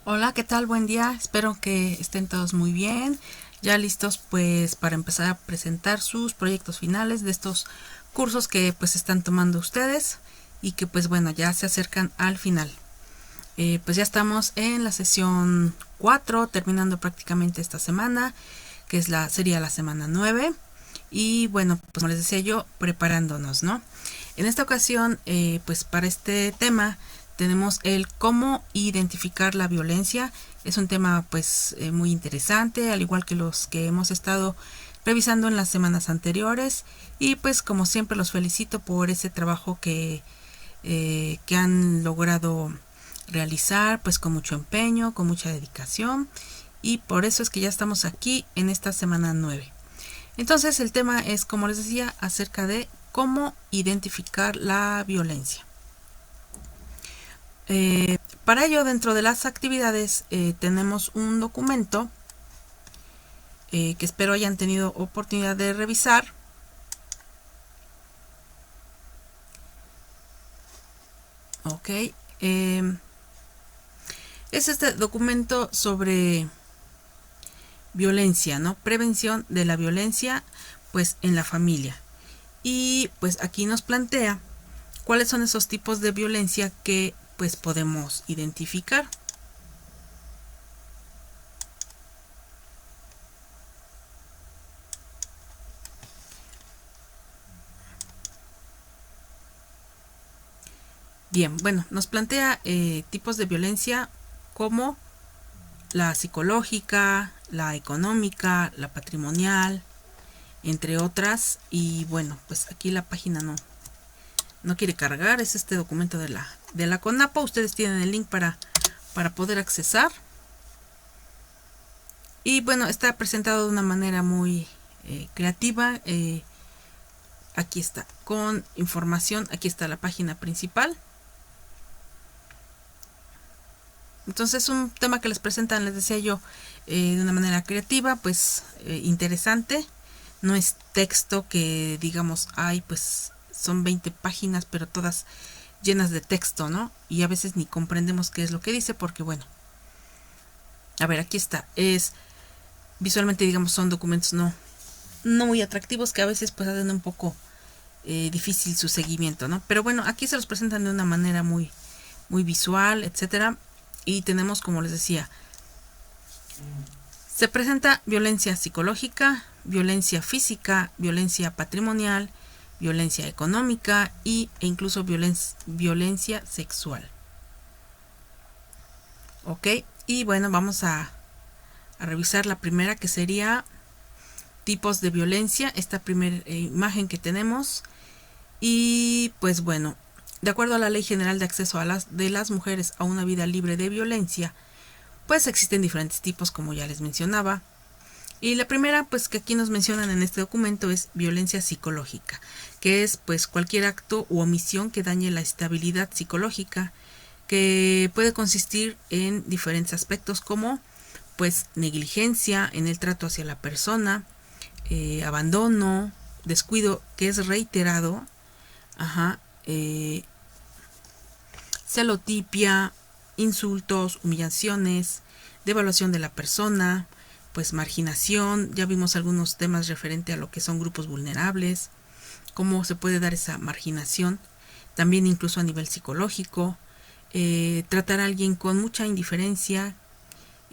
Hola, ¿qué tal? Buen día. Espero que estén todos muy bien. Ya listos pues para empezar a presentar sus proyectos finales de estos cursos que pues están tomando ustedes y que pues bueno, ya se acercan al final. Pues ya estamos en la sesión 4, terminando prácticamente esta semana, que sería la semana 9. Y bueno, pues como les decía yo, preparándonos, ¿no? En esta ocasión, pues para este tema tenemos el cómo identificar la violencia. Es un tema pues muy interesante, al igual que los que hemos estado revisando en las semanas anteriores. Y pues como siempre los felicito por ese trabajo que han logrado realizar pues con mucho empeño, con mucha dedicación. Y por eso es que ya estamos aquí en esta semana 9. Entonces el tema es, como les decía, acerca de cómo identificar la violencia. Para ello, dentro de las actividades tenemos un documento que espero hayan tenido oportunidad de revisar. Ok. Es este documento sobre violencia, ¿no? Prevención de la violencia, pues en la familia. Y pues aquí nos plantea cuáles son esos tipos de violencia que pues podemos identificar. Bien, bueno, nos plantea tipos de violencia como la psicológica, la económica, la patrimonial, entre otras. Y bueno, pues aquí la página no quiere cargar, es este documento de la CONAPO. Ustedes tienen el link para poder accesar. Y bueno, está presentado de una manera muy creativa. Aquí está, con información, aquí está la página principal. Entonces es un tema que les presentan, les decía yo, de una manera creativa, pues interesante. No es texto que digamos, ay, pues son 20 páginas, pero todas llenas de texto, ¿no? Y a veces ni comprendemos qué es lo que dice, porque bueno, a ver, aquí está. Es visualmente, digamos, son documentos no muy atractivos que a veces pues hacen un poco difícil su seguimiento, ¿no? Pero bueno, aquí se los presentan de una manera muy visual, etcétera. Y tenemos, como les decía, se presenta violencia psicológica, violencia física, violencia patrimonial, violencia económica e incluso violencia sexual. Ok, y bueno, vamos a revisar la primera, que sería tipos de violencia, esta primera imagen que tenemos. Y pues bueno, de acuerdo a la Ley General de Acceso de las Mujeres a una vida libre de violencia, pues existen diferentes tipos, como ya les mencionaba. Y la primera, pues que aquí nos mencionan en este documento, es violencia psicológica, que es pues cualquier acto u omisión que dañe la estabilidad psicológica, que puede consistir en diferentes aspectos como pues negligencia en el trato hacia la persona, abandono, descuido que es reiterado, ajá, celotipia, insultos, humillaciones, devaluación de la persona, pues marginación. Ya vimos algunos temas referente a lo que son grupos vulnerables, cómo se puede dar esa marginación, también incluso a nivel psicológico. Tratar a alguien con mucha indiferencia,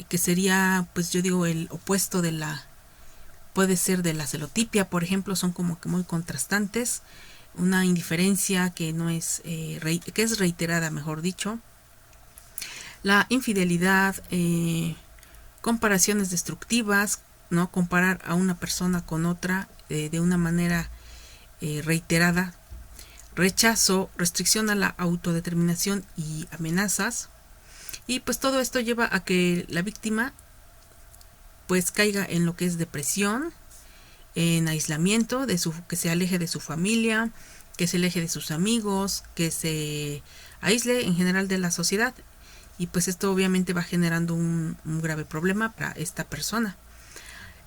que sería, pues yo digo, el opuesto de puede ser de la celotipia, por ejemplo. Son como que muy contrastantes. Una indiferencia que no es, que es reiterada, mejor dicho. La infidelidad, comparaciones destructivas, ¿no? Comparar a una persona con otra de una manera reiterada. Rechazo, restricción a la autodeterminación y amenazas. Y pues todo esto lleva a que la víctima pues caiga en lo que es depresión, en aislamiento, que se aleje de su familia, que se aleje de sus amigos, que se aísle en general de la sociedad. Y pues esto obviamente va generando un grave problema para esta persona.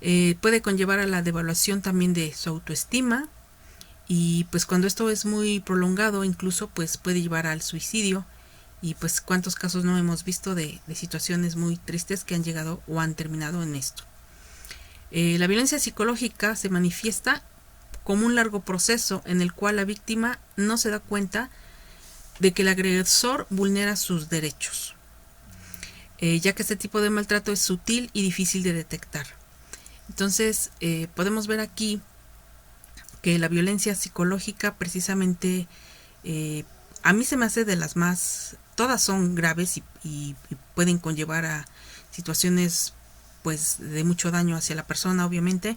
Puede conllevar a la devaluación también de su autoestima, y pues cuando esto es muy prolongado, incluso pues puede llevar al suicidio Y pues cuántos casos no hemos visto de situaciones muy tristes que han llegado o han terminado en esto. La violencia psicológica se manifiesta como un largo proceso en el cual la víctima no se da cuenta de que el agresor vulnera sus derechos, ya que este tipo de maltrato es sutil y difícil de detectar. Entonces, podemos ver aquí que la violencia psicológica precisamente a mí se me hace de las más, todas son graves y pueden conllevar a situaciones pues de mucho daño hacia la persona, obviamente,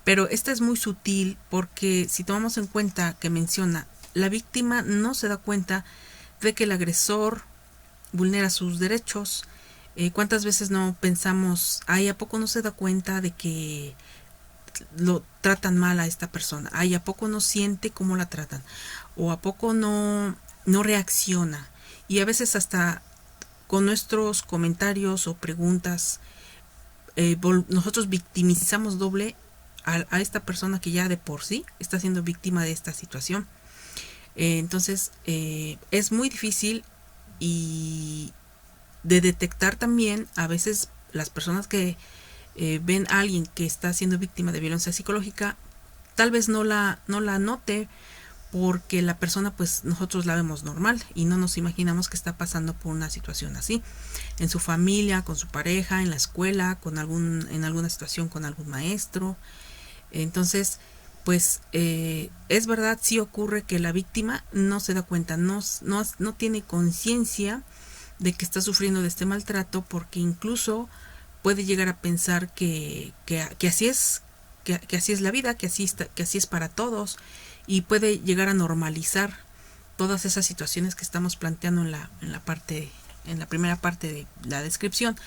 pero esta es muy sutil porque si tomamos en cuenta que menciona la víctima no se da cuenta de que el agresor vulnera sus derechos. ¿Cuántas veces no pensamos, ay, ¿a poco no se da cuenta de que lo tratan mal a esta persona? Ay, ¿a poco no siente cómo la tratan? ¿O a poco no reacciona? Y a veces hasta con nuestros comentarios o preguntas nosotros victimizamos doble a esta persona que ya de por sí está siendo víctima de esta situación. Entonces es muy difícil y de detectar también. A veces las personas que ven a alguien que está siendo víctima de violencia psicológica tal vez no la note porque la persona pues nosotros la vemos normal y no nos imaginamos que está pasando por una situación así en su familia, con su pareja, en la escuela, en alguna situación con algún maestro. Entonces pues es verdad, sí ocurre que la víctima no se da cuenta, no tiene conciencia de que está sufriendo de este maltrato, porque incluso puede llegar a pensar que así es, que así es la vida, que así es para todos, y puede llegar a normalizar todas esas situaciones que estamos planteando en la primera parte de la descripción.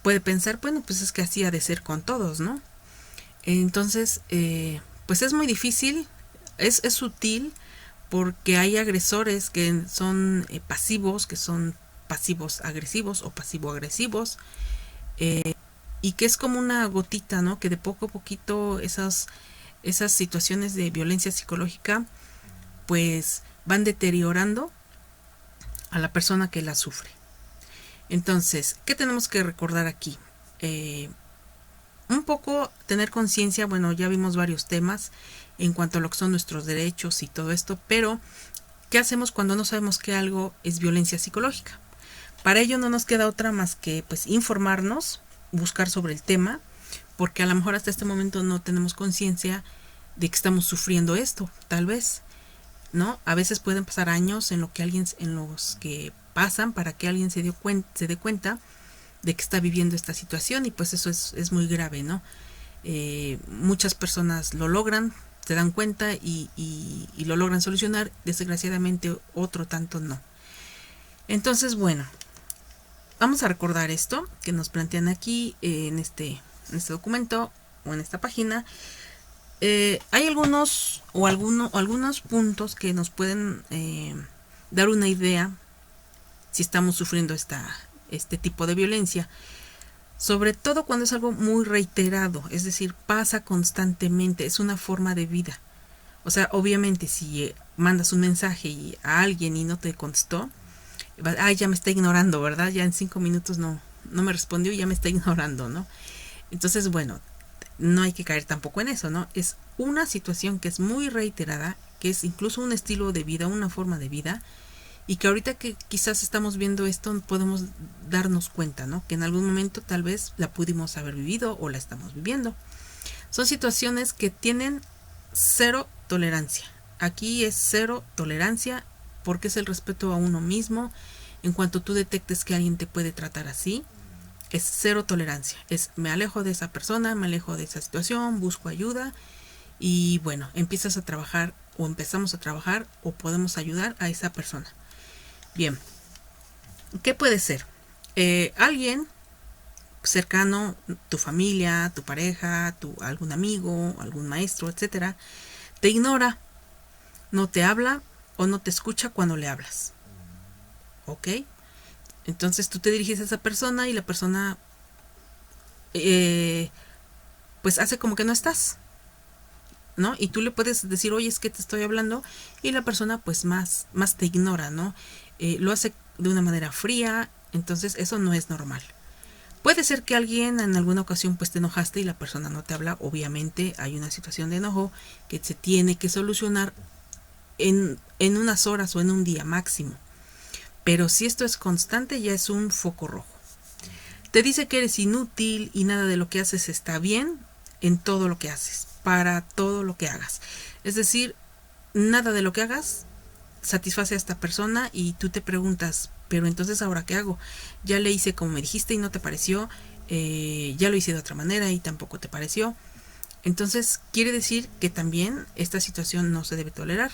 Puede pensar, bueno, pues es que así ha de ser con todos, ¿no? Entonces, pues es muy difícil, es sutil, porque hay agresores que son pasivos, que son pasivos agresivos o pasivo agresivos, y que es como una gotita, ¿no? Que de poco a poquito esas situaciones de violencia psicológica pues van deteriorando a la persona que la sufre. Entonces, ¿qué tenemos que recordar aquí? Un poco tener conciencia, bueno, ya vimos varios temas en cuanto a lo que son nuestros derechos y todo esto, pero ¿qué hacemos cuando no sabemos que algo es violencia psicológica? Para ello no nos queda otra más que pues informarnos, buscar sobre el tema, porque a lo mejor hasta este momento no tenemos conciencia de que estamos sufriendo esto, tal vez, ¿no? A veces pueden pasar años en los que pasan para que alguien se dé cuenta de que está viviendo esta situación, y pues eso es muy grave, ¿no? Muchas personas lo logran, se dan cuenta y lo logran solucionar, desgraciadamente otro tanto no. Entonces, bueno, vamos a recordar esto que nos plantean aquí en este documento o en esta página. Hay algunos puntos que nos pueden dar una idea si estamos sufriendo este tipo de violencia, sobre todo cuando es algo muy reiterado, es decir, pasa constantemente, es una forma de vida. O sea, obviamente si mandas un mensaje a alguien y no te contestó, ya me está ignorando, ¿verdad? Ya en 5 minutos no me respondió y ya me está ignorando, ¿no? Entonces, bueno, no hay que caer tampoco en eso, ¿no? Es una situación que es muy reiterada, que es incluso un estilo de vida, una forma de vida, y que ahorita que quizás estamos viendo esto podemos darnos cuenta, ¿no? Que en algún momento tal vez la pudimos haber vivido o la estamos viviendo. Son situaciones que tienen cero tolerancia. Aquí es cero tolerancia porque es el respeto a uno mismo. En cuanto tú detectes que alguien te puede tratar así, es cero tolerancia. Es me alejo de esa persona, me alejo de esa situación, busco ayuda y bueno, empiezas a trabajar o empezamos a trabajar o podemos ayudar a esa persona. Bien, ¿qué puede ser? Alguien cercano, tu familia, tu pareja, algún amigo, algún maestro, etcétera, te ignora, no te habla o no te escucha cuando le hablas. ¿Ok? Entonces tú te diriges a esa persona y la persona pues hace como que no estás, ¿no? Y tú le puedes decir, oye, es que te estoy hablando, y la persona pues más te ignora, ¿no? lo hace de una manera fría, entonces eso no es normal. Puede ser que alguien en alguna ocasión pues te enojaste y la persona no te habla, obviamente hay una situación de enojo que se tiene que solucionar en unas horas o en un día máximo. Pero si esto es constante, ya es un foco rojo. Te dice que eres inútil y nada de lo que haces está bien en todo lo que haces, para todo lo que hagas. Es decir, nada de lo que hagas satisface a esta persona y tú te preguntas, pero entonces ahora qué hago, ya le hice como me dijiste y no te pareció, ya lo hice de otra manera y tampoco te pareció. Entonces quiere decir que también esta situación no se debe tolerar,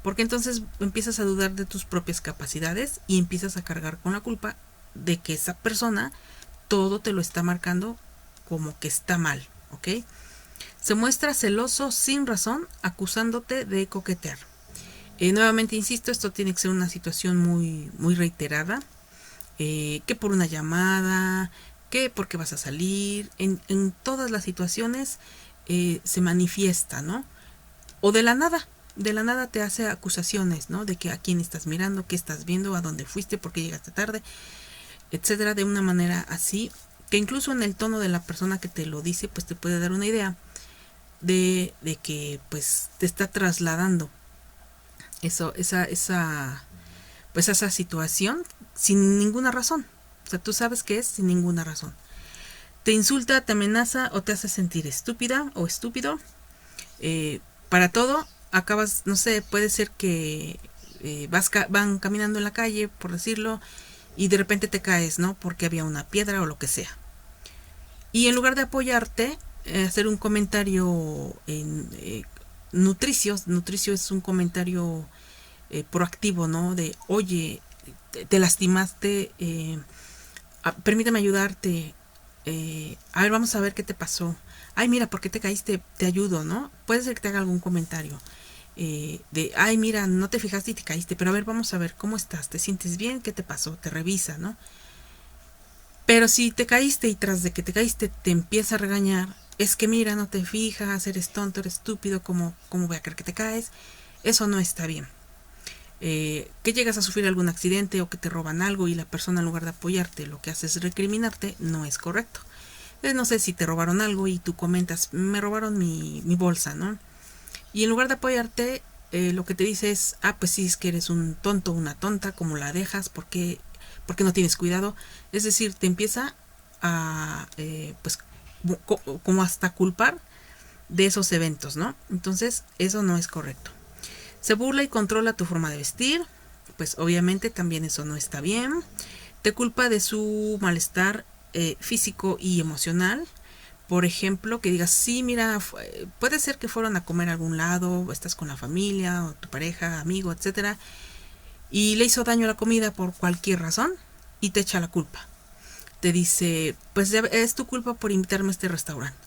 porque entonces empiezas a dudar de tus propias capacidades y empiezas a cargar con la culpa de que esa persona todo te lo está marcando como que está mal, ¿ok? Se muestra celoso sin razón, acusándote de coquetear. Nuevamente insisto, esto tiene que ser una situación muy reiterada, que por una llamada, que porque vas a salir, en todas las situaciones se manifiesta, ¿no? O de la nada te hace acusaciones, ¿no? De que a quién estás mirando, qué estás viendo, a dónde fuiste, por qué llegaste tarde, etcétera, de una manera así, que incluso en el tono de la persona que te lo dice, pues te puede dar una idea de que pues te está trasladando esa situación sin ninguna razón. O sea, tú sabes que es sin ninguna razón. Te insulta, te amenaza o te hace sentir estúpida o estúpido. Para todo, acabas, no sé, puede ser que van caminando en la calle, por decirlo, y de repente te caes, ¿no? Porque había una piedra o lo que sea. Y en lugar de apoyarte, hacer un comentario nutricio es un comentario proactivo, ¿no? De, oye, te lastimaste, permíteme ayudarte, a ver, vamos a ver qué te pasó. Ay, mira, ¿por qué te caíste? Te ayudo, ¿no? Puede ser que te haga algún comentario de, ay, mira, no te fijaste y te caíste, pero a ver, vamos a ver, ¿cómo estás? ¿Te sientes bien? ¿Qué te pasó? Te revisa, ¿no? Pero si te caíste y tras de que te caíste te empieza a regañar, es que mira, no te fijas, eres tonto, eres estúpido, ¿cómo voy a creer que te caes? Eso no está bien. Que llegas a sufrir algún accidente o que te roban algo y la persona en lugar de apoyarte lo que hace es recriminarte, no es correcto. No sé si te robaron algo y tú comentas, me robaron mi bolsa, ¿no? Y en lugar de apoyarte, lo que te dice es, ah, pues sí, es que eres un tonto, una tonta, ¿cómo la dejas? ¿Por qué no tienes cuidado? Es decir, te empieza a, pues, como hasta culpar de esos eventos, ¿no? Entonces, eso no es correcto. Se burla y controla tu forma de vestir, pues obviamente también eso no está bien. Te culpa de su malestar físico y emocional. Por ejemplo, que digas, sí, mira, puede ser que fueron a comer a algún lado, estás con la familia, o tu pareja, amigo, etcétera, y le hizo daño a la comida por cualquier razón, y te echa la culpa. Te dice, pues es tu culpa por invitarme a este restaurante.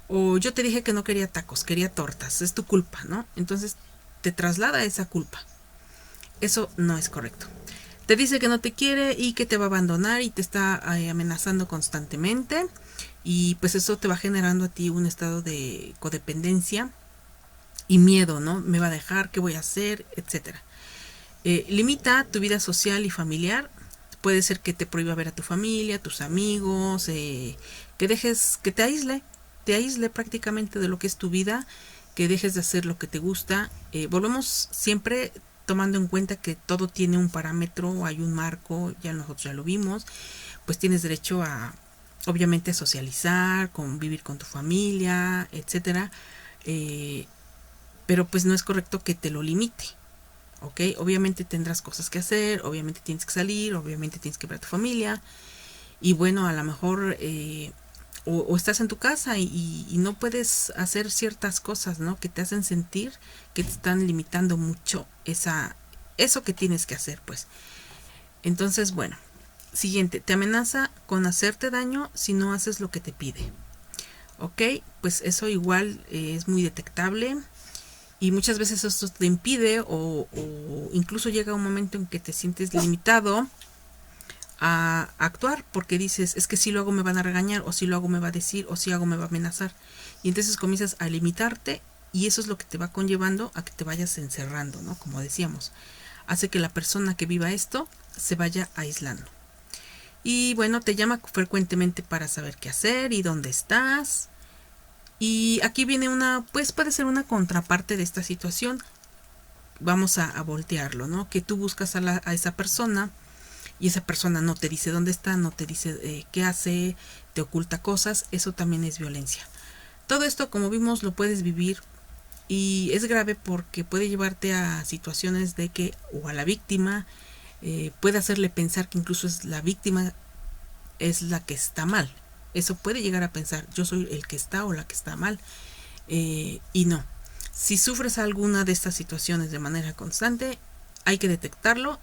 O yo te dije que no quería tacos, quería tortas, es tu culpa, ¿no? Entonces te traslada esa culpa. Eso no es correcto. Te dice que no te quiere y que te va a abandonar y te está amenazando constantemente. Y pues eso te va generando a ti un estado de codependencia y miedo, ¿no? Me va a dejar, ¿qué voy a hacer? Etcétera. Limita tu vida social y familiar. Puede ser que te prohíba ver a tu familia, a tus amigos, que te aísle prácticamente de lo que es tu vida, que dejes de hacer lo que te gusta. Volvemos siempre tomando en cuenta que todo tiene un parámetro, hay un marco, ya nosotros ya lo vimos, pues tienes derecho a, obviamente, a socializar, convivir con tu familia, etcétera, pero pues no es correcto que te lo limite, ¿ok? Obviamente tendrás cosas que hacer, obviamente tienes que salir, obviamente tienes que ver a tu familia, y bueno, a lo mejor o estás en tu casa y no puedes hacer ciertas cosas, ¿no? Que te hacen sentir que te están limitando mucho eso que tienes que hacer, pues. Entonces, bueno, siguiente, te amenaza con hacerte daño si no haces lo que te pide. Ok, pues eso igual es muy detectable y muchas veces esto te impide o incluso llega un momento en que te sientes limitado a actuar porque dices, es que si lo hago me van a regañar, o si lo hago me va a decir, o si hago me va a amenazar, y entonces comienzas a limitarte y eso es lo que te va conllevando a que te vayas encerrando, ¿no? Como decíamos, hace que la persona que viva esto se vaya aislando. Y bueno, te llama frecuentemente para saber qué hacer y dónde estás. Y aquí viene pues puede ser una contraparte de esta situación. Vamos a voltearlo, ¿no? Que tú buscas a esa persona y esa persona no te dice dónde está, no te dice qué hace, te oculta cosas. Eso también es violencia. Todo esto, como vimos, lo puedes vivir y es grave porque puede llevarte a situaciones de que, o a la víctima, puede hacerle pensar que incluso es la víctima es la que está mal. Eso puede llegar a pensar, yo soy el que está o la que está mal. Y no. Si sufres alguna de estas situaciones de manera constante, hay que detectarlo.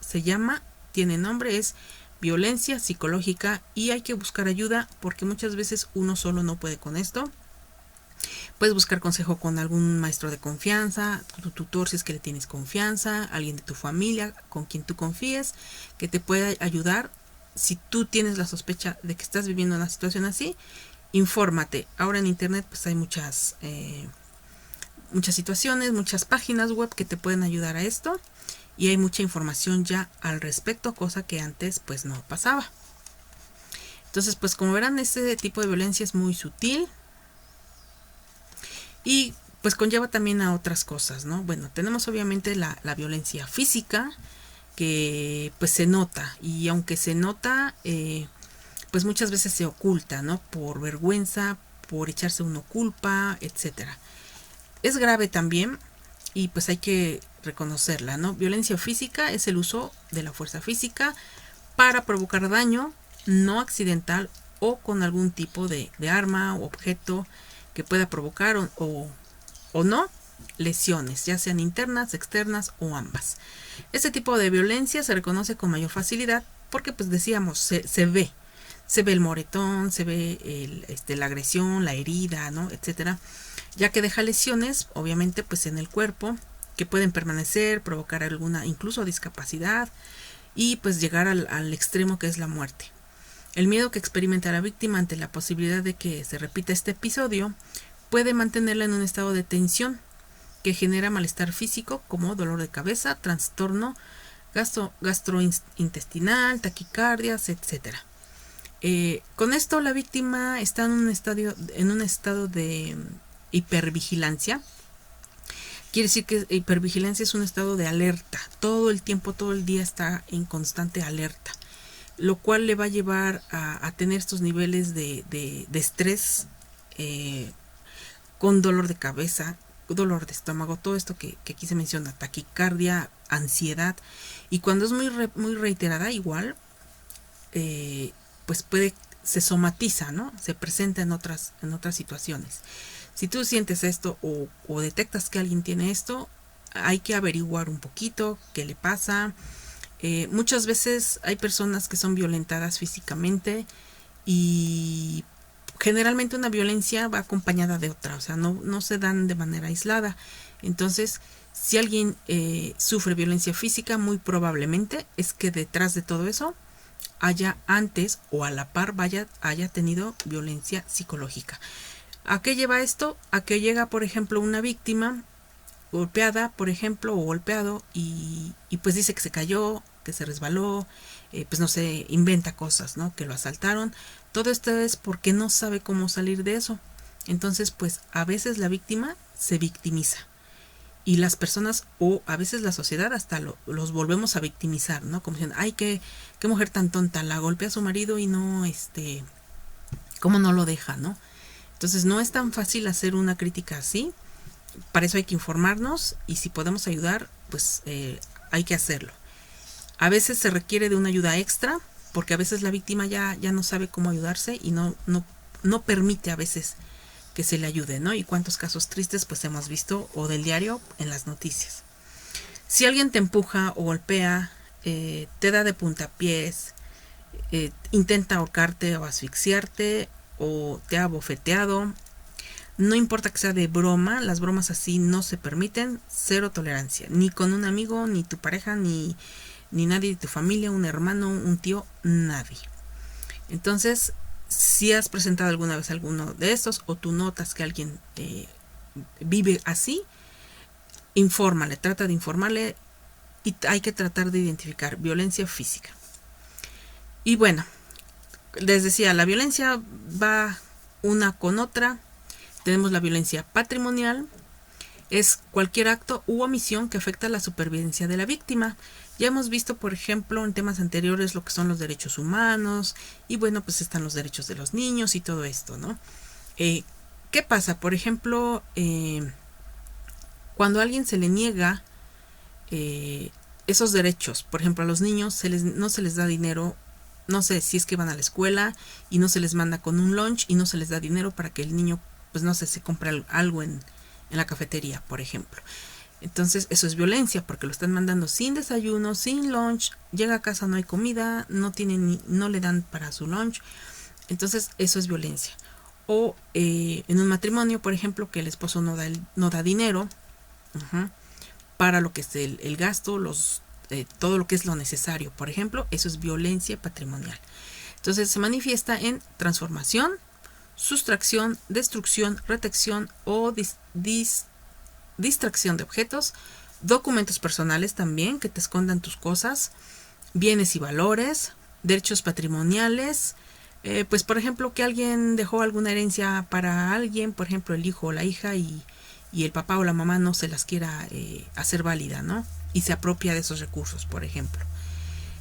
Tiene nombre, es violencia psicológica y hay que buscar ayuda porque muchas veces uno solo no puede con esto. Puedes buscar consejo con algún maestro de confianza, tu tutor si es que le tienes confianza, alguien de tu familia con quien tú confíes, que te pueda ayudar. Si tú tienes la sospecha de que estás viviendo una situación así, infórmate. Ahora en internet pues hay muchas situaciones, muchas páginas web que te pueden ayudar a esto y hay mucha información ya al respecto, cosa que antes pues no pasaba. Entonces pues como verán, este tipo de violencia es muy sutil y pues conlleva también a otras cosas, ¿no? Bueno, tenemos obviamente la violencia física, que pues se nota, y aunque se nota, pues muchas veces se oculta, ¿no? Por vergüenza, por echarse uno culpa, etcétera. Es grave también y pues hay que reconocerla, ¿no? Violencia física es el uso de la fuerza física para provocar daño no accidental o con algún tipo de arma o objeto que pueda provocar o no lesiones, ya sean internas, externas o ambas. Este tipo de violencia se reconoce con mayor facilidad porque pues decíamos, se ve el moretón, se ve la agresión, la herida, ¿no? Etcétera, ya que deja lesiones obviamente pues en el cuerpo que pueden permanecer, provocar alguna incluso discapacidad y pues llegar al extremo que es la muerte. El miedo que experimenta la víctima ante la posibilidad de que se repita este episodio puede mantenerla en un estado de tensión que genera malestar físico como dolor de cabeza, trastorno gastrointestinal, taquicardias, etcétera. Con esto la víctima está en un estado de hipervigilancia. Quiere decir que hipervigilancia es un estado de alerta. Todo el tiempo, todo el día está en constante alerta, lo cual le va a llevar a tener estos niveles de estrés, con dolor de cabeza, dolor de estómago, todo esto que aquí se menciona, taquicardia, ansiedad, y cuando es muy reiterada igual, pues se somatiza, ¿no? Se presenta en otras situaciones. Si tú sientes esto o detectas que alguien tiene esto, hay que averiguar un poquito qué le pasa. Muchas veces hay personas que son violentadas físicamente y generalmente una violencia va acompañada de otra, o sea, no se dan de manera aislada. Entonces, si alguien sufre violencia física, muy probablemente es que detrás de todo eso haya antes o a la par haya tenido violencia psicológica. ¿A qué lleva esto? A que llega, por ejemplo, una víctima golpeada, por ejemplo, o golpeado y pues dice que se cayó, que se resbaló, pues no sé, inventa cosas, ¿no? Que lo asaltaron. Todo esto es porque no sabe cómo salir de eso. Entonces, pues a veces la víctima se victimiza y las personas o a veces la sociedad hasta los volvemos a victimizar, ¿no? Como diciendo, ay, qué mujer tan tonta, la golpea a su marido y no, cómo no lo deja, ¿no? Entonces no es tan fácil hacer una crítica así. Para eso hay que informarnos y si podemos ayudar, pues hay que hacerlo. A veces se requiere de una ayuda extra porque a veces la víctima ya no sabe cómo ayudarse y no permite a veces que se le ayude, ¿no? Y cuántos casos tristes pues hemos visto o del diario en las noticias. Si alguien te empuja o golpea, te da de puntapiés, intenta ahorcarte o asfixiarte o te ha abofeteado, no importa que sea de broma, las bromas así no se permiten, cero tolerancia, ni con un amigo, ni tu pareja, ni nadie de tu familia, un hermano, un tío, nadie. Entonces, si has presentado alguna vez alguno de estos o tú notas que alguien vive así, infórmale, trata de informarle y hay que tratar de identificar violencia física. Y bueno, les decía, la violencia va una con otra. Tenemos la violencia patrimonial, es cualquier acto u omisión que afecta la supervivencia de la víctima. Ya hemos visto, por ejemplo, en temas anteriores lo que son los derechos humanos, y bueno, pues están los derechos de los niños y todo esto, ¿no? ¿Qué pasa? Por ejemplo, cuando a alguien se le niega esos derechos, por ejemplo, a los niños no se les da dinero, no sé, si es que van a la escuela y no se les manda con un lunch y no se les da dinero para que el niño, pues no sé, se compre algo en la cafetería, por ejemplo. Entonces eso es violencia, porque lo están mandando sin desayuno, sin lunch, llega a casa, no hay comida, no le dan para su lunch. Entonces eso es violencia. O en un matrimonio, por ejemplo, que el esposo no da dinero para lo que es el gasto, todo lo que es lo necesario, por ejemplo, eso es violencia patrimonial. Entonces se manifiesta en transformación, sustracción, destrucción, retención o distracción de objetos, documentos personales también que te escondan tus cosas, bienes y valores, derechos patrimoniales, pues por ejemplo que alguien dejó alguna herencia para alguien, por ejemplo el hijo o la hija, y el papá o la mamá no se las quiera hacer válida, ¿no? Y se apropia de esos recursos, por ejemplo.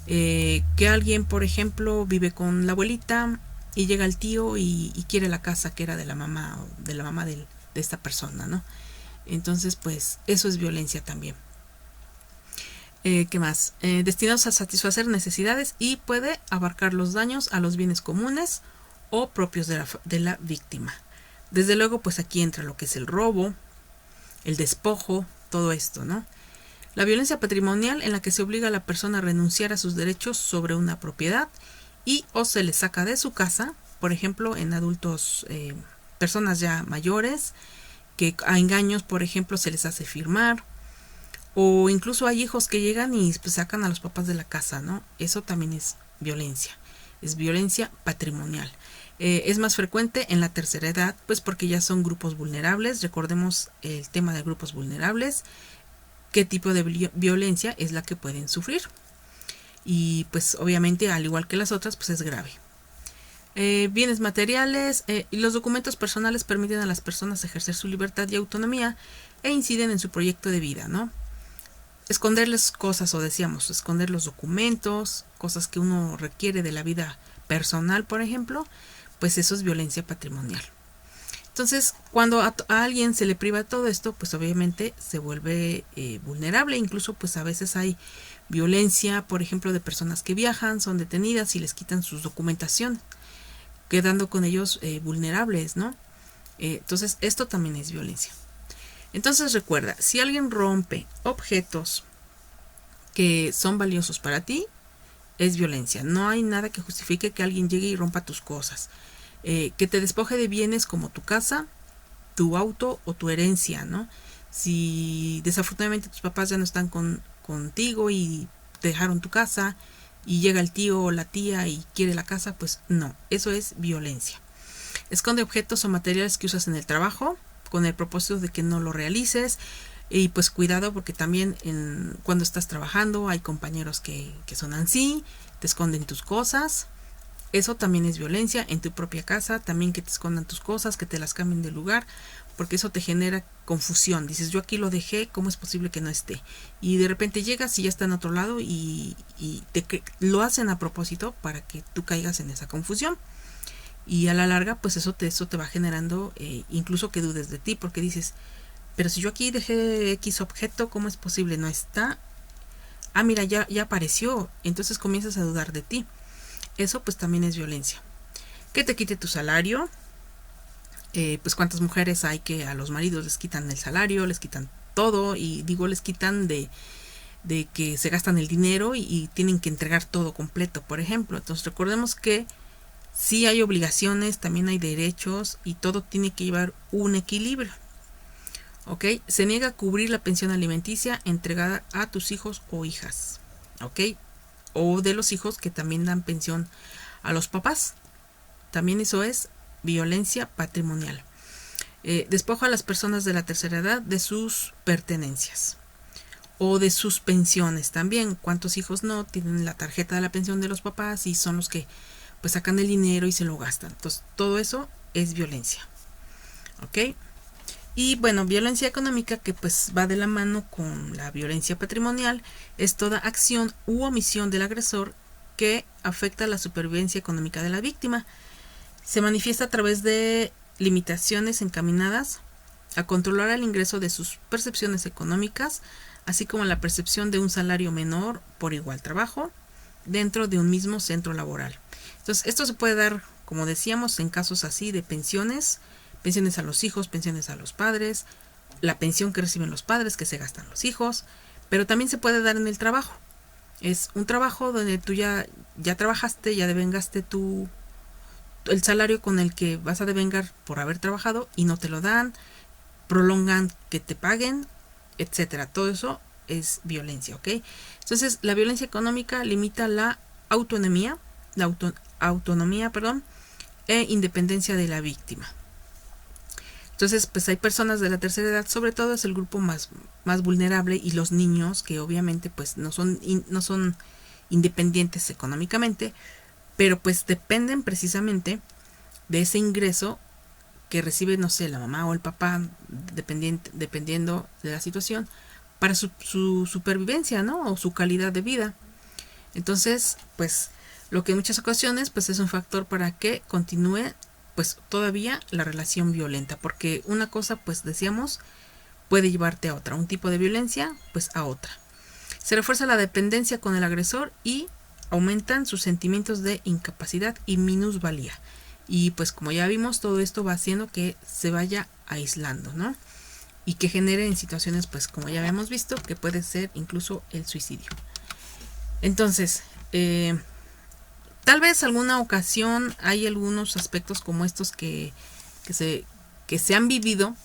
Que alguien, por ejemplo, vive con la abuelita y llega el tío y quiere la casa que era de la mamá de esta persona, ¿no? Entonces, pues, eso es violencia también. ¿Qué más? Destinados a satisfacer necesidades y puede abarcar los daños a los bienes comunes o propios de la víctima. Desde luego, pues aquí entra lo que es el robo, el despojo, todo esto, ¿no? La violencia patrimonial, en la que se obliga a la persona a renunciar a sus derechos sobre una propiedad y o se le saca de su casa, por ejemplo, en adultos, personas ya mayores, que a engaños, por ejemplo, se les hace firmar, o incluso hay hijos que llegan y pues sacan a los papás de la casa, ¿no? Eso también es violencia patrimonial. Es más frecuente en la tercera edad, pues porque ya son grupos vulnerables. Recordemos el tema de grupos vulnerables, qué tipo de violencia es la que pueden sufrir. Y pues obviamente, al igual que las otras, pues es grave. Bienes materiales y los documentos personales permiten a las personas ejercer su libertad y autonomía e inciden en su proyecto de vida, ¿no? Esconderles cosas, o decíamos, esconder los documentos, cosas que uno requiere de la vida personal, por ejemplo, pues eso es violencia patrimonial. Entonces, cuando a alguien se le priva todo esto, pues obviamente se vuelve vulnerable. Incluso pues a veces hay violencia, por ejemplo, de personas que viajan, son detenidas y les quitan su documentación, quedando con ellos vulnerables, ¿no? Entonces, esto también es violencia. Entonces, recuerda, si alguien rompe objetos que son valiosos para ti, es violencia. No hay nada que justifique que alguien llegue y rompa tus cosas. Que te despoje de bienes como tu casa, tu auto o tu herencia, ¿no? Si desafortunadamente tus papás ya no están contigo y te dejaron tu casa y llega el tío o la tía y quiere la casa, pues no, eso es violencia. Esconde objetos o materiales que usas en el trabajo con el propósito de que no lo realices, y pues cuidado, porque también cuando estás trabajando hay compañeros que son así, te esconden tus cosas. Eso también es violencia. En tu propia casa también, que te escondan tus cosas, que te las cambien de lugar, porque eso te genera confusión. Dices, yo aquí lo dejé, ¿cómo es posible que no esté? Y de repente llegas y ya está en otro lado, y lo hacen a propósito para que tú caigas en esa confusión. Y a la larga, pues eso te va generando incluso que dudes de ti, porque dices, pero si yo aquí dejé X objeto, ¿cómo es posible? No está. Ah, mira, ya apareció. Entonces comienzas a dudar de ti. Eso pues también es violencia. Que te quite tu salario. Pues cuántas mujeres hay que a los maridos les quitan el salario, les quitan todo, y digo, les quitan de que se gastan el dinero y tienen que entregar todo completo, por ejemplo. Entonces recordemos que sí hay obligaciones, también hay derechos, y todo tiene que llevar un equilibrio. ¿Ok? Se niega a cubrir la pensión alimenticia entregada a tus hijos o hijas. ¿Ok? O de los hijos que también dan pensión a los papás. También eso es violencia patrimonial. Despojo a las personas de la tercera edad de sus pertenencias. o de sus pensiones también. ¿Cuántos hijos no tienen la tarjeta de la pensión de los papás y son los que pues sacan el dinero y se lo gastan? Entonces todo eso es violencia, ¿ok? Y bueno, violencia económica, que pues va de la mano con la violencia patrimonial, es toda acción u omisión del agresor que afecta la supervivencia económica de la víctima. Se manifiesta a través de limitaciones encaminadas a controlar el ingreso de sus percepciones económicas, así como la percepción de un salario menor por igual trabajo dentro de un mismo centro laboral. Entonces, esto se puede dar, como decíamos, en casos así de pensiones a los hijos, pensiones a los padres, la pensión que reciben los padres que se gastan los hijos, pero también se puede dar en el trabajo. Es un trabajo donde tú ya trabajaste, ya devengaste el salario con el que vas a devengar por haber trabajado y no te lo dan, prolongan que te paguen, etcétera. Todo eso es violencia, ¿ok? Entonces, la violencia económica limita la autonomía, e independencia de la víctima. Entonces, pues hay personas de la tercera edad, sobre todo es el grupo más vulnerable, y los niños que obviamente pues no son independientes económicamente, pero pues dependen precisamente de ese ingreso que recibe, no sé, la mamá o el papá, dependiendo de la situación, para su supervivencia, ¿no? O su calidad de vida. Entonces, pues lo que en muchas ocasiones pues es un factor para que continúe pues todavía la relación violenta, porque una cosa, pues decíamos, puede llevarte a otra, un tipo de violencia pues a otra. Se refuerza la dependencia con el agresor y aumentan sus sentimientos de incapacidad y minusvalía. Y pues como ya vimos, todo esto va haciendo que se vaya aislando, ¿no? Y que genere en situaciones, pues como ya habíamos visto, que puede ser incluso el suicidio. Entonces, tal vez alguna ocasión hay algunos aspectos como estos que se han vivido.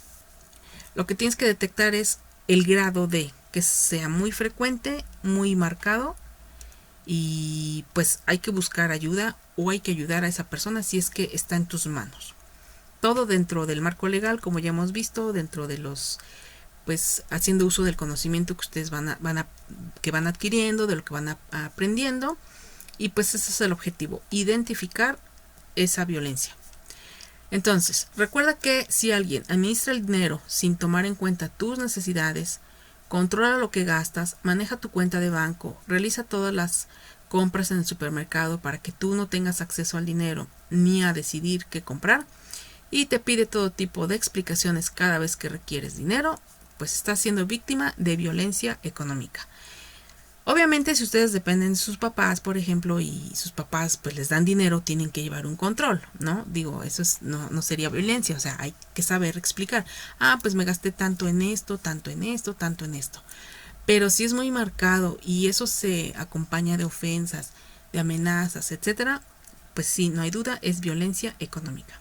Lo que tienes que detectar es el grado de que sea muy frecuente, muy marcado, y pues hay que buscar ayuda o hay que ayudar a esa persona si es que está en tus manos. Todo dentro del marco legal, como ya hemos visto, dentro de los, pues haciendo uso del conocimiento que ustedes van adquiriendo, de lo que van aprendiendo. Y pues ese es el objetivo, identificar esa violencia. Entonces, recuerda que si alguien administra el dinero sin tomar en cuenta tus necesidades, controla lo que gastas, maneja tu cuenta de banco, realiza todas las compras en el supermercado para que tú no tengas acceso al dinero ni a decidir qué comprar, y te pide todo tipo de explicaciones cada vez que requieres dinero, pues estás siendo víctima de violencia económica. Obviamente, si ustedes dependen de sus papás, por ejemplo, y sus papás pues les dan dinero, tienen que llevar un control, ¿no? Digo, eso no sería violencia, o sea, hay que saber explicar. Pues me gasté tanto en esto, tanto en esto, tanto en esto. Pero si es muy marcado y eso se acompaña de ofensas, de amenazas, etcétera, pues sí, no hay duda, es violencia económica.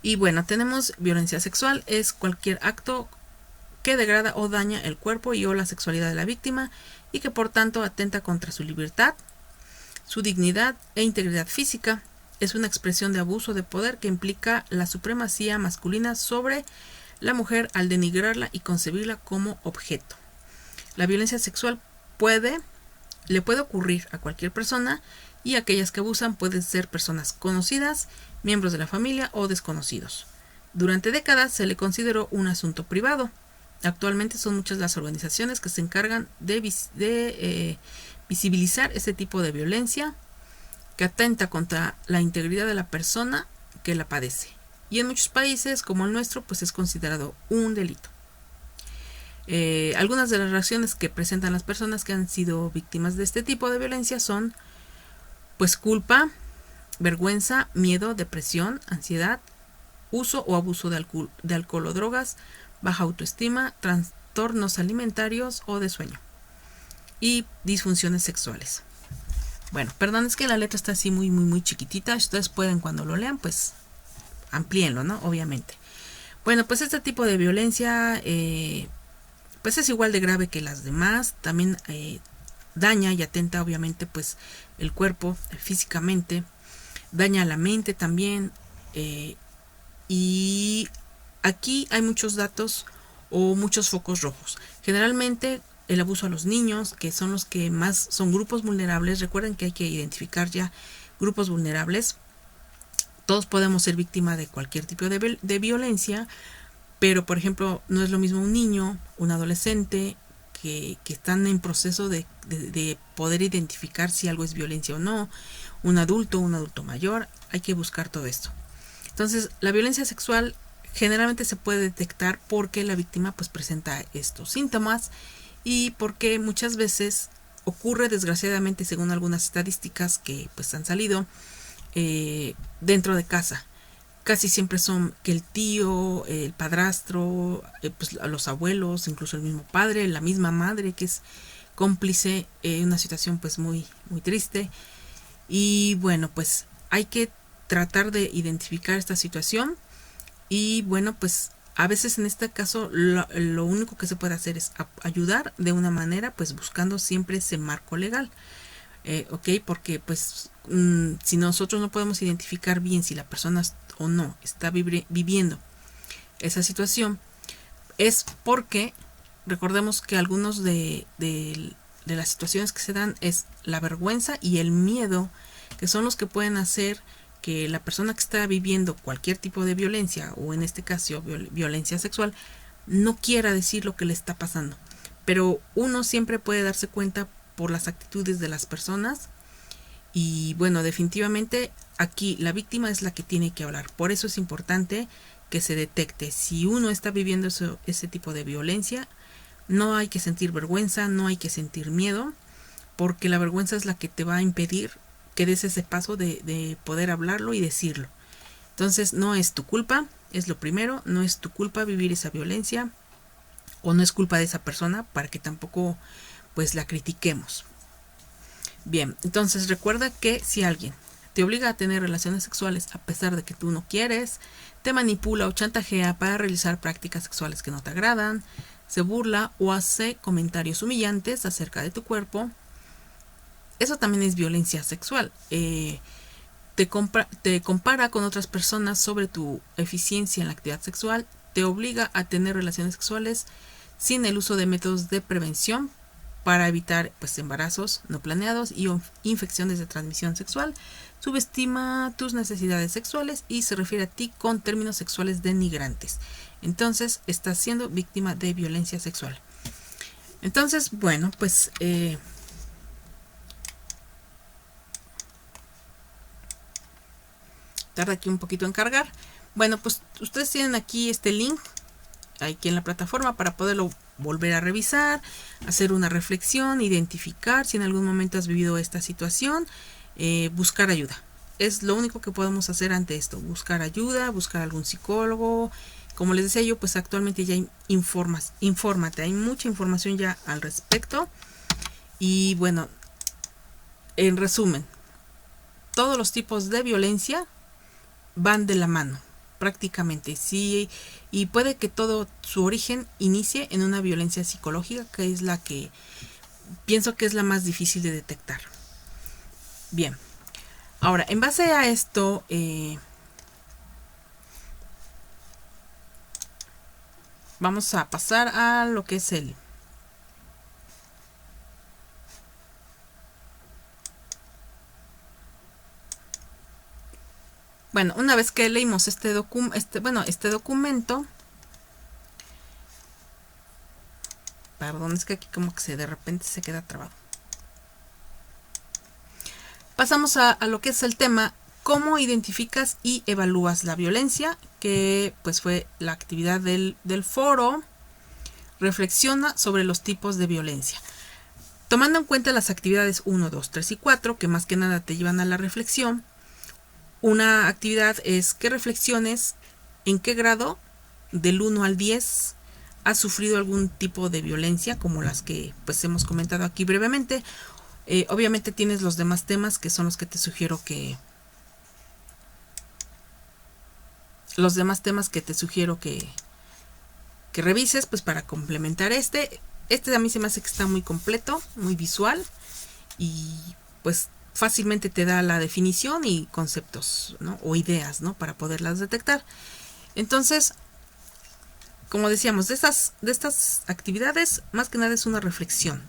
Y bueno, tenemos violencia sexual, es cualquier acto que degrada o daña el cuerpo y o la sexualidad de la víctima y que por tanto atenta contra su libertad, su dignidad e integridad física. Es una expresión de abuso de poder que implica la supremacía masculina sobre la mujer al denigrarla y concebirla como objeto. La violencia sexual le puede ocurrir a cualquier persona, y aquellas que abusan pueden ser personas conocidas, miembros de la familia o desconocidos. Durante décadas se le consideró un asunto privado. Actualmente son muchas las organizaciones que se encargan de visibilizar este tipo de violencia que atenta contra la integridad de la persona que la padece. Y en muchos países como el nuestro, pues es considerado un delito. Algunas de las reacciones que presentan las personas que han sido víctimas de este tipo de violencia son pues culpa, vergüenza, miedo, depresión, ansiedad, uso o abuso de alcohol o drogas, baja autoestima, trastornos alimentarios o de sueño y disfunciones sexuales. Bueno, perdón, es que la letra está así muy chiquitita. Ustedes pueden, cuando lo lean, pues amplíenlo, ¿no? Obviamente. Bueno, pues este tipo de violencia pues es igual de grave que las demás. También daña y atenta obviamente pues el cuerpo físicamente, daña la mente también, y aquí hay muchos datos o muchos focos rojos. Generalmente el abuso a los niños, que son los que más son grupos vulnerables. Recuerden que hay que identificar ya grupos vulnerables. Todos podemos ser víctima de cualquier tipo de violencia, pero por ejemplo no es lo mismo un niño, un adolescente que están en proceso de poder identificar si algo es violencia o no, un adulto mayor. Hay que buscar todo esto. Entonces la violencia sexual generalmente se puede detectar porque la víctima pues presenta estos síntomas y porque muchas veces ocurre, desgraciadamente, según algunas estadísticas que pues han salido, dentro de casa. Casi siempre son que el tío, el padrastro, pues los abuelos, incluso el mismo padre, la misma madre que es cómplice en una situación pues muy triste. Y bueno, pues hay que tratar de identificar esta situación y bueno, pues a veces en este caso lo único que se puede hacer es ayudar de una manera pues buscando siempre ese marco legal. Ok, porque pues si nosotros no podemos identificar bien si la persona o no está viviendo esa situación, es porque recordemos que algunos de las situaciones que se dan es la vergüenza y el miedo, que son los que pueden hacer que la persona que está viviendo cualquier tipo de violencia, o en este caso violencia sexual, no quiera decir lo que le está pasando. Pero uno siempre puede darse cuenta por las actitudes de las personas. Y bueno, definitivamente aquí la víctima es la que tiene que hablar. Por eso es importante que se detecte si uno está viviendo ese tipo de violencia. No hay que sentir vergüenza, no hay que sentir miedo, porque la vergüenza es la que te va a impedir que des ese paso de poder hablarlo y decirlo. Entonces no es tu culpa, es lo primero, no es tu culpa vivir esa violencia, o no es culpa de esa persona, para que tampoco pues la critiquemos. Bien, entonces recuerda que si alguien te obliga a tener relaciones sexuales a pesar de que tú no quieres, te manipula o chantajea para realizar prácticas sexuales que no te agradan, se burla o hace comentarios humillantes acerca de tu cuerpo, eso también es violencia sexual. Te compara con otras personas sobre tu eficiencia en la actividad sexual, te obliga a tener relaciones sexuales sin el uso de métodos de prevención para evitar pues embarazos no planeados y infecciones de transmisión sexual, subestima tus necesidades sexuales y se refiere a ti con términos sexuales denigrantes. Entonces estás siendo víctima de violencia sexual. Entonces, bueno, pues tarda aquí un poquito en cargar. Bueno, pues ustedes tienen aquí este link aquí en la plataforma para poderlo volver a revisar, hacer una reflexión, identificar si en algún momento has vivido esta situación, buscar ayuda. Es lo único que podemos hacer ante esto, buscar ayuda, buscar algún psicólogo. Como les decía yo, pues actualmente ya infórmate, hay mucha información ya al respecto. Y bueno, en resumen, todos los tipos de violencia van de la mano, prácticamente, sí, y puede que todo su origen inicie en una violencia psicológica, que es la que pienso que es la más difícil de detectar. Bien, ahora, en base a esto, vamos a pasar a lo que es el bueno, una vez que leímos este documento, perdón, es que aquí como que de repente se queda trabado. Pasamos a lo que es el tema, cómo identificas y evalúas la violencia, que pues fue la actividad del foro. Reflexiona sobre los tipos de violencia. Tomando en cuenta las actividades 1, 2, 3 y 4, que más que nada te llevan a la reflexión, una actividad es que reflexiones en qué grado del 1 al 10 has sufrido algún tipo de violencia, como las que pues hemos comentado aquí brevemente. Obviamente tienes los demás temas, que son los que te sugiero que revises pues para complementar este a mí se me hace que está muy completo, muy visual, y pues fácilmente te da la definición y conceptos, ¿no? O ideas, ¿no? Para poderlas detectar. Entonces, como decíamos, de estas actividades, más que nada es una reflexión.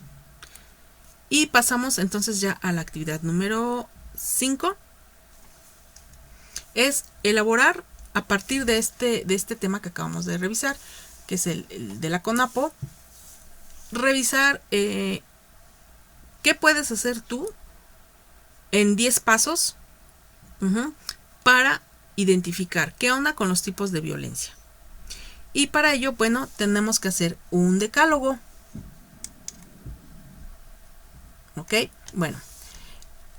Y pasamos entonces ya a la actividad número 5. Es elaborar a partir de este tema que acabamos de revisar, que es el de la CONAPO, revisar qué puedes hacer tú en 10 pasos para identificar qué onda con los tipos de violencia. Y para ello, bueno, tenemos que hacer un decálogo. ¿Ok? Bueno.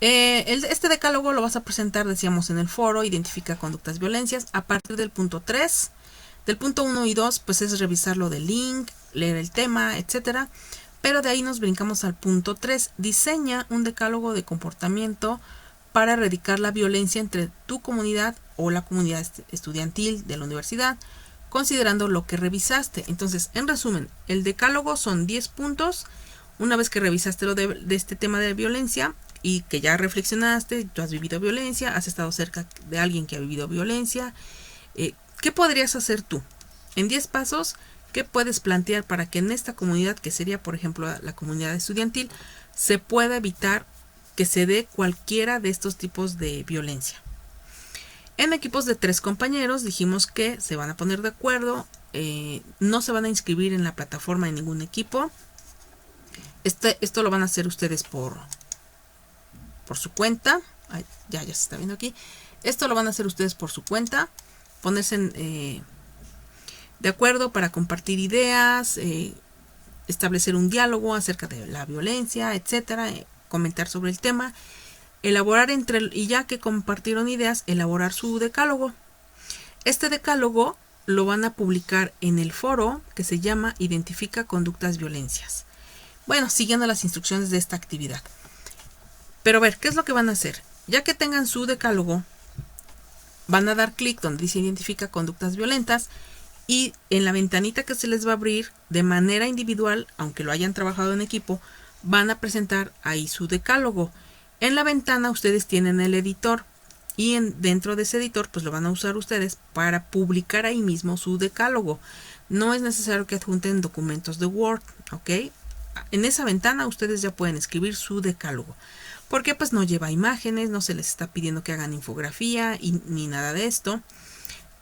Este decálogo lo vas a presentar, decíamos, en el foro, identifica conductas violencias, a partir del punto 3. Del punto 1 y 2, pues es revisar lo del link, leer el tema, etcétera. Pero de ahí nos brincamos al punto 3. Diseña un decálogo de comportamiento para erradicar la violencia entre tu comunidad o la comunidad estudiantil de la universidad, considerando lo que revisaste. Entonces, en resumen, el decálogo son 10 puntos. Una vez que revisaste lo de este tema de violencia y que ya reflexionaste, tú has vivido violencia, has estado cerca de alguien que ha vivido violencia, ¿qué podrías hacer tú? En 10 pasos, ¿qué puedes plantear para que en esta comunidad, que sería por ejemplo la comunidad estudiantil, se pueda evitar que se dé cualquiera de estos tipos de violencia? En equipos de 3 compañeros dijimos que se van a poner de acuerdo, no se van a inscribir en la plataforma en ningún equipo. Esto lo van a hacer ustedes por su cuenta. Ay, ya se está viendo aquí. Esto lo van a hacer ustedes por su cuenta. Ponerse de acuerdo para compartir ideas, establecer un diálogo acerca de la violencia, etcétera, comentar sobre el tema, elaborar y ya que compartieron ideas, elaborar su decálogo. Este decálogo lo van a publicar en el foro que se llama Identifica Conductas Violencias. Bueno, siguiendo las instrucciones de esta actividad. Pero a ver, ¿qué es lo que van a hacer? Ya que tengan su decálogo, van a dar clic donde dice Identifica Conductas Violentas y en la ventanita que se les va a abrir de manera individual, aunque lo hayan trabajado en equipo, van a presentar ahí su decálogo. En la ventana ustedes tienen el editor y dentro de ese editor pues lo van a usar ustedes para publicar ahí mismo su decálogo. No es necesario que adjunten documentos de Word, ¿ok? En esa ventana ustedes ya pueden escribir su decálogo. Porque pues no lleva imágenes, no se les está pidiendo que hagan infografía ni nada de esto.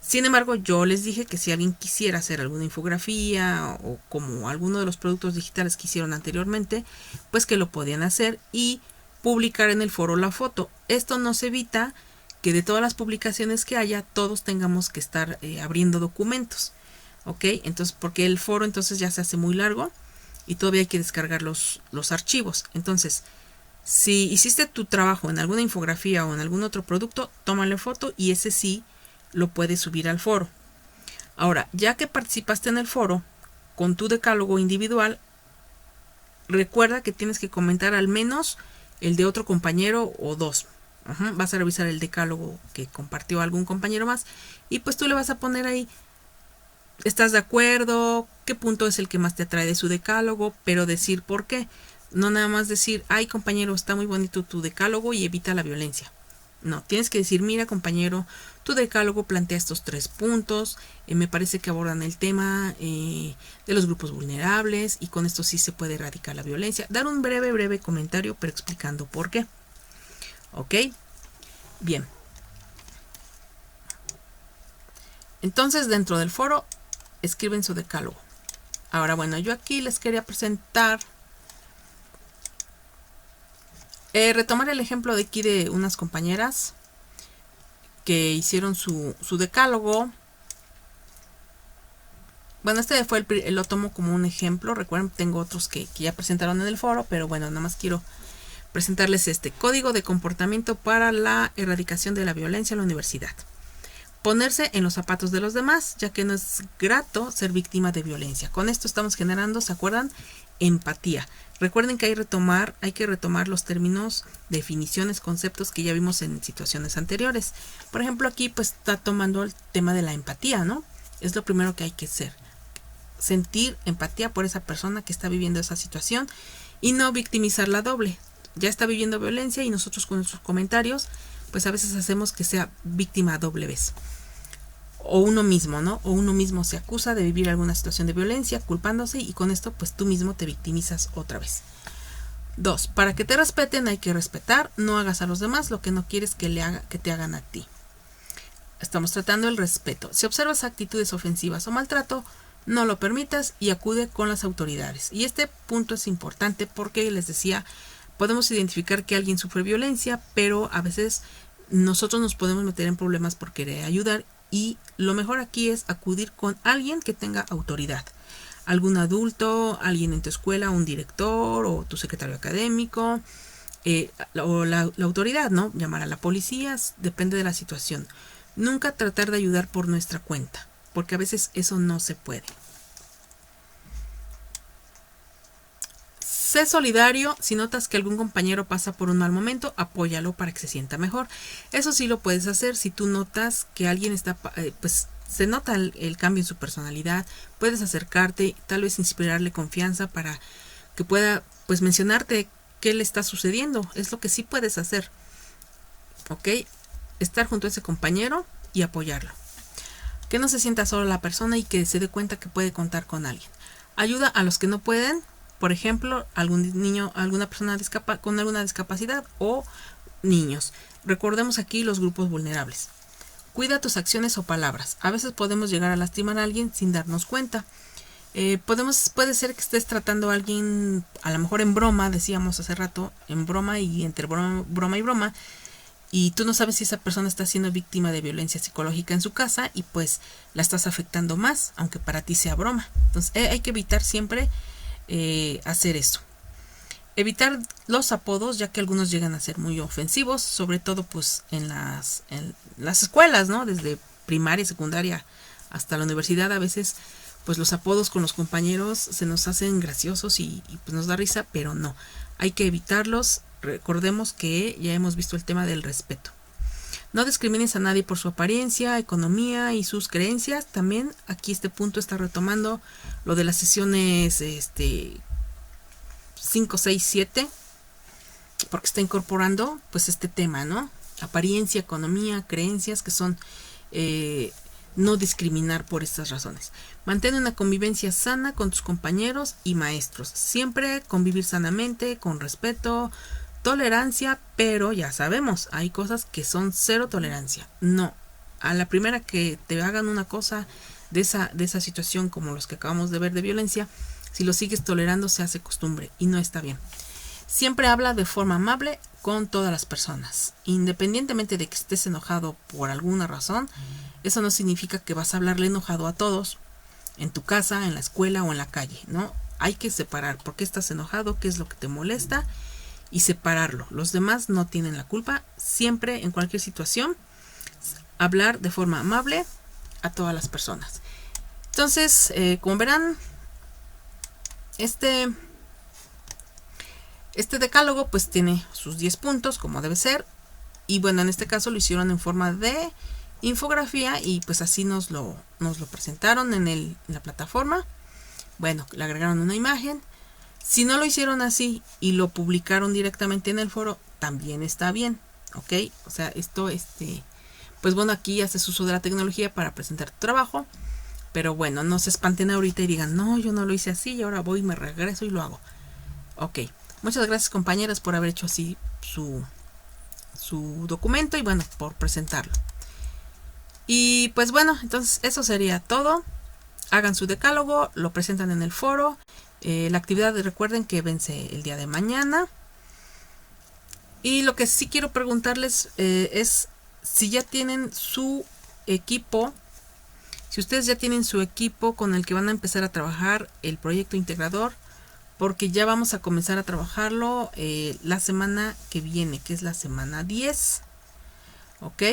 Sin embargo, yo les dije que si alguien quisiera hacer alguna infografía o como alguno de los productos digitales que hicieron anteriormente, pues que lo podían hacer y publicar en el foro la foto. Esto nos evita que de todas las publicaciones que haya, todos tengamos que estar abriendo documentos. ¿Ok? Entonces, porque el foro entonces ya se hace muy largo y todavía hay que descargar los archivos. Entonces, si hiciste tu trabajo en alguna infografía o en algún otro producto, tómale foto y ese sí lo puedes subir al foro. Ahora, ya que participaste en el foro con tu decálogo individual, recuerda que tienes que comentar al menos el de otro compañero o 2. Vas a revisar el decálogo que compartió algún compañero más y pues tú le vas a poner ahí, ¿estás de acuerdo? ¿Qué punto es el que más te atrae de su decálogo? Pero decir por qué. No nada más decir, ay compañero, está muy bonito tu decálogo y evita la violencia. No, tienes que decir, mira compañero, tu decálogo plantea estos 3 puntos, me parece que abordan el tema de los grupos vulnerables y con esto sí se puede erradicar la violencia. Dar un breve comentario, pero explicando por qué. ¿Ok? Bien. Entonces dentro del foro escriben su decálogo. Ahora bueno, yo aquí les quería presentar, retomar el ejemplo de aquí de unas compañeras que hicieron su decálogo. Bueno, este fue lo tomo como un ejemplo. Recuerden, tengo otros que ya presentaron en el foro, pero bueno, nada más quiero presentarles este código de comportamiento para la erradicación de la violencia en la universidad. Ponerse en los zapatos de los demás, ya que no es grato ser víctima de violencia. Con esto estamos generando, ¿se acuerdan? Empatía. Recuerden que hay que retomar los términos, definiciones, conceptos que ya vimos en situaciones anteriores. Por ejemplo, aquí pues está tomando el tema de la empatía, ¿no? Es lo primero que hay que hacer. Sentir empatía por esa persona que está viviendo esa situación y no victimizarla doble. Ya está viviendo violencia y nosotros con nuestros comentarios pues a veces hacemos que sea víctima doble vez. o uno mismo, ¿no? O uno mismo se acusa de vivir alguna situación de violencia, culpándose, y con esto pues tú mismo te victimizas otra vez. 2. Para que te respeten hay que respetar. No hagas a los demás lo que no quieres que te hagan a ti. Estamos tratando el respeto. Si observas actitudes ofensivas o maltrato, no lo permitas y acude con las autoridades. Y este punto es importante porque les decía, podemos identificar que alguien sufre violencia, pero a veces nosotros nos podemos meter en problemas por querer ayudar, y lo mejor aquí es acudir con alguien que tenga autoridad. Algún adulto, alguien en tu escuela, un director o tu secretario académico, o la autoridad, ¿no? Llamar a la policía, depende de la situación. Nunca tratar de ayudar por nuestra cuenta, porque a veces eso no se puede. Sé solidario. Si notas que algún compañero pasa por un mal momento, apóyalo para que se sienta mejor. Eso sí lo puedes hacer. Si tú notas que alguien está, pues se nota el cambio en su personalidad, puedes acercarte, tal vez inspirarle confianza para que pueda pues mencionarte qué le está sucediendo. Es lo que sí puedes hacer. ¿Ok? Estar junto a ese compañero y apoyarlo. Que no se sienta solo la persona y que se dé cuenta que puede contar con alguien. Ayuda a los que no pueden. Por ejemplo, algún niño, alguna persona con alguna discapacidad o niños. Recordemos aquí los grupos vulnerables. Cuida tus acciones o palabras. A veces podemos llegar a lastimar a alguien sin darnos cuenta. Puede ser que estés tratando a alguien, a lo mejor en broma, decíamos hace rato, en broma, y entre broma y broma, y tú no sabes si esa persona está siendo víctima de violencia psicológica en su casa y pues la estás afectando más, aunque para ti sea broma. Entonces hay que evitar siempre hacer eso. Evitar los apodos, ya que algunos llegan a ser muy ofensivos, sobre todo pues en las escuelas, ¿no? Desde primaria, secundaria hasta la universidad. A veces pues los apodos con los compañeros se nos hacen graciosos y pues nos da risa, pero no, hay que evitarlos. Recordemos que ya hemos visto el tema del respeto. No discrimines a nadie por su apariencia, economía y sus creencias. También aquí este punto está retomando lo de las sesiones 5, 6, 7, porque está incorporando pues este tema, ¿no? Apariencia, economía, creencias, que son no discriminar por estas razones. Mantén una convivencia sana con tus compañeros y maestros. Siempre convivir sanamente, con respeto, tolerancia, pero ya sabemos, hay cosas que son cero tolerancia. No, a la primera que te hagan una cosa de esa situación, como los que acabamos de ver de violencia, si lo sigues tolerando se hace costumbre y no está bien. Siempre habla de forma amable con todas las personas, independientemente de que estés enojado por alguna razón. Eso no significa que vas a hablarle enojado a todos, en tu casa, en la escuela o en la calle, ¿no? Hay que separar por qué estás enojado, qué es lo que te molesta, y separarlo. Los demás no tienen la culpa. Siempre, en cualquier situación, hablar de forma amable a todas las personas. Entonces, como verán, este decálogo pues tiene sus 10 puntos como debe ser, y bueno, en este caso lo hicieron en forma de infografía y pues así nos lo presentaron en la plataforma. Bueno, le agregaron una imagen. Si no lo hicieron así y lo publicaron directamente en el foro, también está bien, ¿ok? O sea, esto, pues bueno, aquí haces uso de la tecnología para presentar tu trabajo, pero bueno, no se espanten ahorita y digan, no, yo no lo hice así y ahora voy y me regreso y lo hago. Ok, muchas gracias compañeras por haber hecho así su documento y bueno, por presentarlo. Y pues bueno, entonces eso sería todo. Hagan su decálogo, lo presentan en el foro. La actividad, recuerden que vence el día de mañana. Y lo que sí quiero preguntarles es si ya tienen su equipo, si ustedes ya tienen su equipo con el que van a empezar a trabajar el proyecto integrador, porque ya vamos a comenzar a trabajarlo la semana que viene, que es la semana 10. Ok,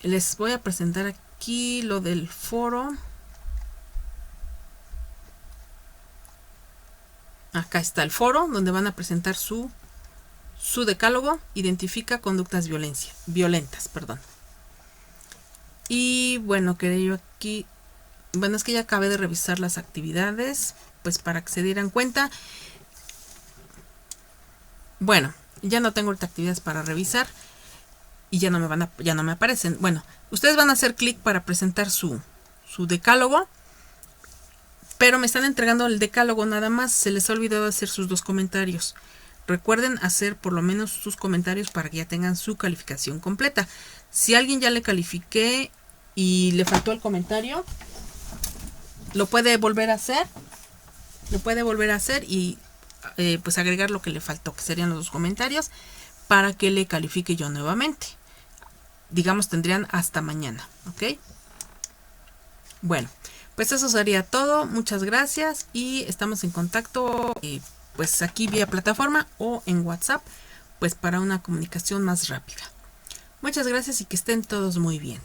les voy a presentar aquí lo del foro. Acá está el foro donde van a presentar su decálogo. Identifica conductas violentas. Y bueno, quería yo aquí, bueno, es que ya acabé de revisar las actividades, pues para que se dieran cuenta. Bueno, ya no tengo ahorita actividades para revisar y ya no me aparecen. Bueno, Ustedes van a hacer clic para presentar su decálogo, pero me están entregando el decálogo nada más. Se les ha olvidado hacer sus 2 comentarios. Recuerden hacer por lo menos sus comentarios para que ya tengan su calificación completa. Si a alguien ya le califiqué y le faltó el comentario, lo puede volver a hacer. Y pues agregar lo que le faltó, que serían los 2 comentarios, para que le califique yo nuevamente. Digamos, tendrían hasta mañana, ¿ok? Bueno, pues eso sería todo. Muchas gracias y estamos en contacto, pues aquí vía plataforma o en WhatsApp, pues para una comunicación más rápida. Muchas gracias y que estén todos muy bien.